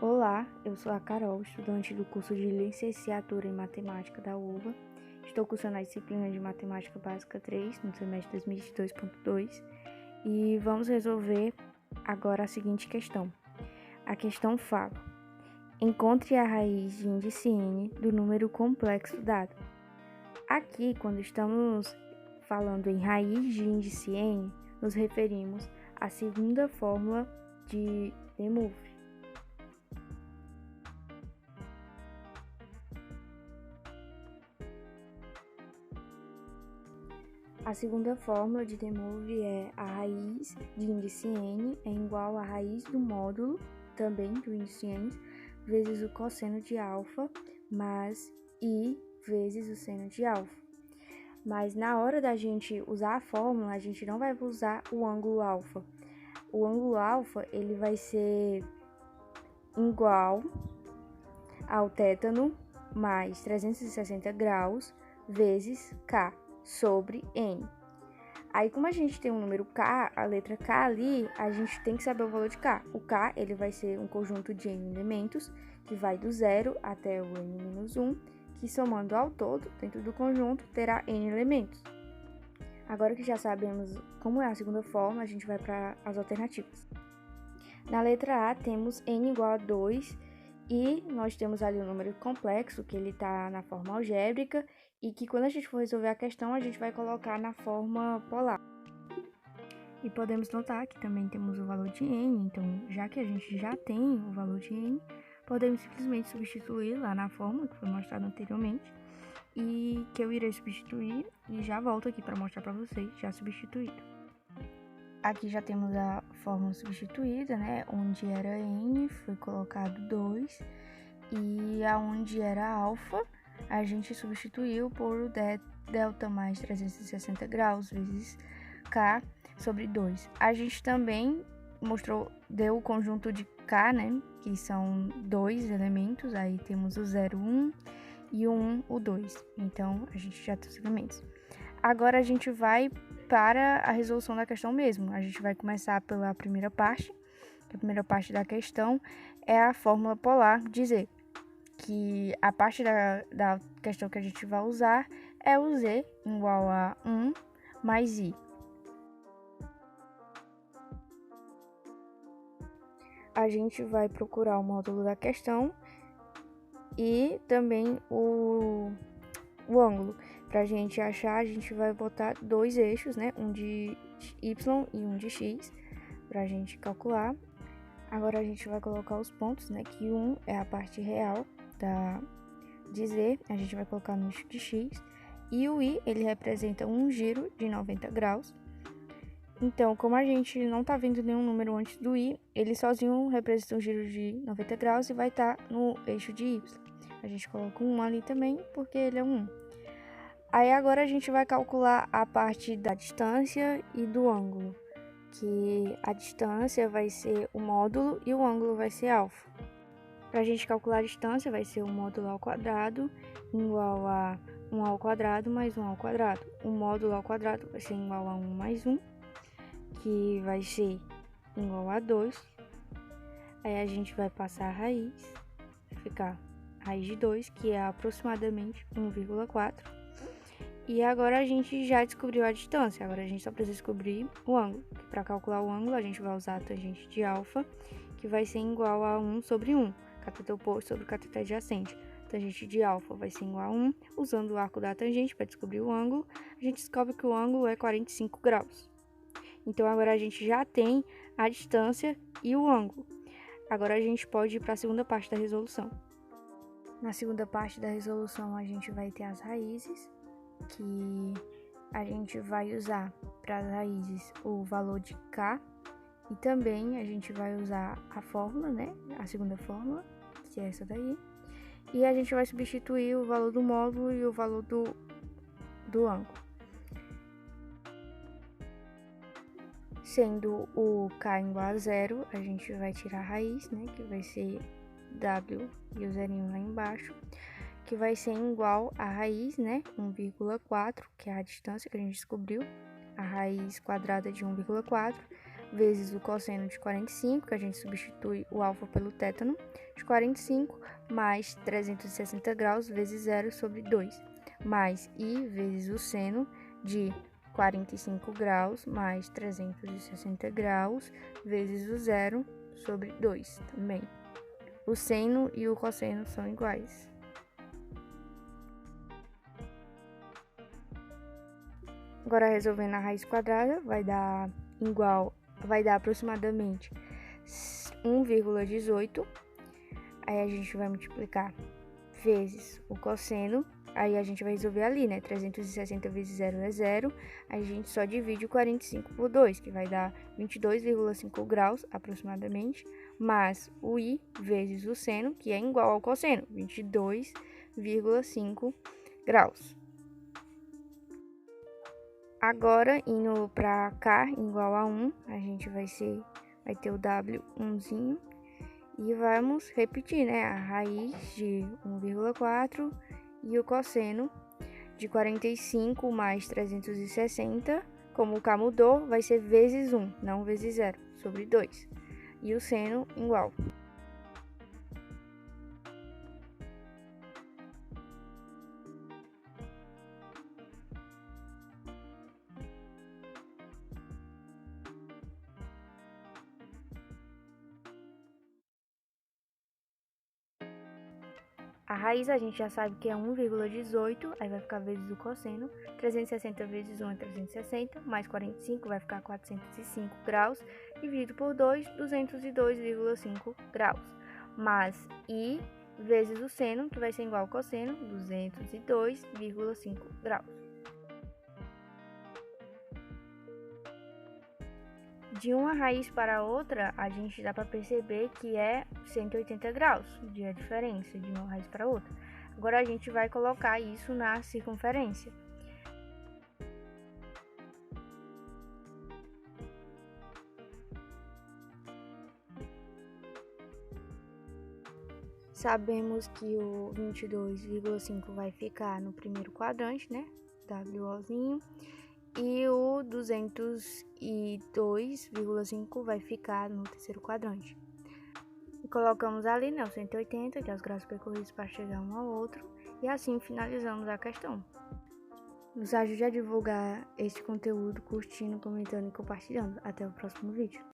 Olá, eu sou a Carol, estudante do curso de Licenciatura em Matemática da UFBA. Estou cursando a disciplina de Matemática Básica 3, no semestre 2022.2, e vamos resolver agora a seguinte questão. A questão fala: encontre a raiz de índice n do número complexo dado. Aqui, quando estamos falando em raiz de índice n, nos referimos à segunda fórmula de De Moivre. A segunda fórmula de De Moivre é a raiz de índice n é igual à raiz do módulo, também do índice n, vezes o cosseno de alfa, mais i vezes o seno de alfa. Mas na hora da gente usar a fórmula, a gente não vai usar o ângulo alfa. O ângulo alfa, ele vai ser igual ao tétano mais 360 graus vezes k sobre n. Aí, como a gente tem um número k, a letra k ali, a gente tem que saber o valor de k. O k, ele vai ser um conjunto de n elementos, que vai do 0 até o n-1, que somando ao todo, dentro do conjunto, terá n elementos. Agora que já sabemos como é a segunda forma, a gente vai para as alternativas. Na letra A, temos n igual a 2, e nós temos ali um número complexo, que ele está na forma algébrica, e que quando a gente for resolver a questão, a gente vai colocar na forma polar. E podemos notar que também temos o valor de n, então já que a gente já tem o valor de n, podemos simplesmente substituir lá na fórmula que foi mostrada anteriormente, e que eu irei substituir, e já volto aqui para mostrar para vocês, já substituído. Aqui já temos a fórmula substituída, né? Onde era n, foi colocado 2, e aonde era alfa, a gente substituiu por o delta mais 360 graus vezes k sobre 2. A gente também deu o conjunto de k, né? Que são dois elementos, aí temos o 0, 1 e o 1, o 2. Então, a gente já tem os elementos. Agora a gente vai para a resolução da questão mesmo. A gente vai começar pela primeira parte. A primeira parte da questão é a fórmula polar, dizer que a parte da questão que a gente vai usar é o z igual a 1 mais i. A gente vai procurar o módulo da questão e também o ângulo. Para a gente achar, a gente vai botar dois eixos, né? Um de y e um de x, para a gente calcular. Agora a gente vai colocar os pontos, né? Que 1 é a parte real de z, a gente vai colocar no eixo de x. E o i, ele representa um giro de 90 graus. Então, como a gente não está vendo nenhum número antes do i, ele sozinho representa um giro de 90 graus e vai estar no eixo de y. A gente coloca um 1 ali também, porque ele é um 1. Aí agora a gente vai calcular a parte da distância e do ângulo, que a distância vai ser o módulo e o ângulo vai ser alfa. Para a gente calcular a distância, vai ser o módulo ao quadrado igual a 1 ao quadrado mais 1 ao quadrado. O módulo ao quadrado vai ser igual a 1 mais 1, que vai ser igual a 2. Aí a gente vai passar a raiz, vai ficar raiz de 2, que é aproximadamente 1,4. E agora a gente já descobriu a distância, agora a gente só precisa descobrir o ângulo. Para calcular o ângulo, a gente vai usar a tangente de alfa, que vai ser igual a 1 sobre 1, cateto oposto sobre cateto adjacente. Tangente de alfa vai ser igual a 1, usando o arco da tangente para descobrir o ângulo, a gente descobre que o ângulo é 45 graus. Então agora a gente já tem a distância e o ângulo. Agora a gente pode ir para a segunda parte da resolução. Na segunda parte da resolução a gente vai ter as raízes, que a gente vai usar para as raízes o valor de k, e também a gente vai usar a fórmula, né, a segunda fórmula, que é essa daí, e a gente vai substituir o valor do módulo e o valor do ângulo. Sendo o k igual a 0, a gente vai tirar a raiz, né, que vai ser w e o zerinho lá embaixo, que vai ser igual a raiz, né, 1,4, que é a distância que a gente descobriu, a raiz quadrada de 1,4, vezes o cosseno de 45, que a gente substitui o alfa pelo tétano, de 45 mais 360 graus vezes 0 sobre 2, mais I vezes o seno de 45 graus mais 360 graus vezes o 0 sobre 2 também. O seno e o cosseno são iguais. Agora, resolvendo a raiz quadrada, vai dar aproximadamente 1,18. Aí a gente vai multiplicar vezes o cosseno. Aí a gente vai resolver ali, né? 360 vezes 0 é 0. Aí a gente só divide o 45 por 2, que vai dar 22,5 graus aproximadamente. Mais o I vezes o seno, que é igual ao cosseno, 22,5 graus. Agora, indo para K igual a 1, a gente vai ter o W1zinho. E vamos repetir, né? A raiz de 1,4 e o cosseno de 45 mais 360. Como o K mudou, vai ser vezes 1, não vezes 0, sobre 2. E o seno igual. A raiz a gente já sabe que é 1,18, aí vai ficar vezes o cosseno, 360 vezes 1 é 360, mais 45 vai ficar 405 graus, dividido por 2, 202,5 graus, mais I vezes o seno, que vai ser igual ao cosseno, 202,5 graus. De uma raiz para a outra, a gente dá para perceber que é 180 graus de a diferença de uma raiz para a outra. Agora a gente vai colocar isso na circunferência. Sabemos que o 22,5 vai ficar no primeiro quadrante, né? WOzinho. E o 202,5 vai ficar no terceiro quadrante. E colocamos ali, né, o 180, que é os graus percorridos para chegar um ao outro. E assim finalizamos a questão. Nos ajude a divulgar este conteúdo curtindo, comentando e compartilhando. Até o próximo vídeo.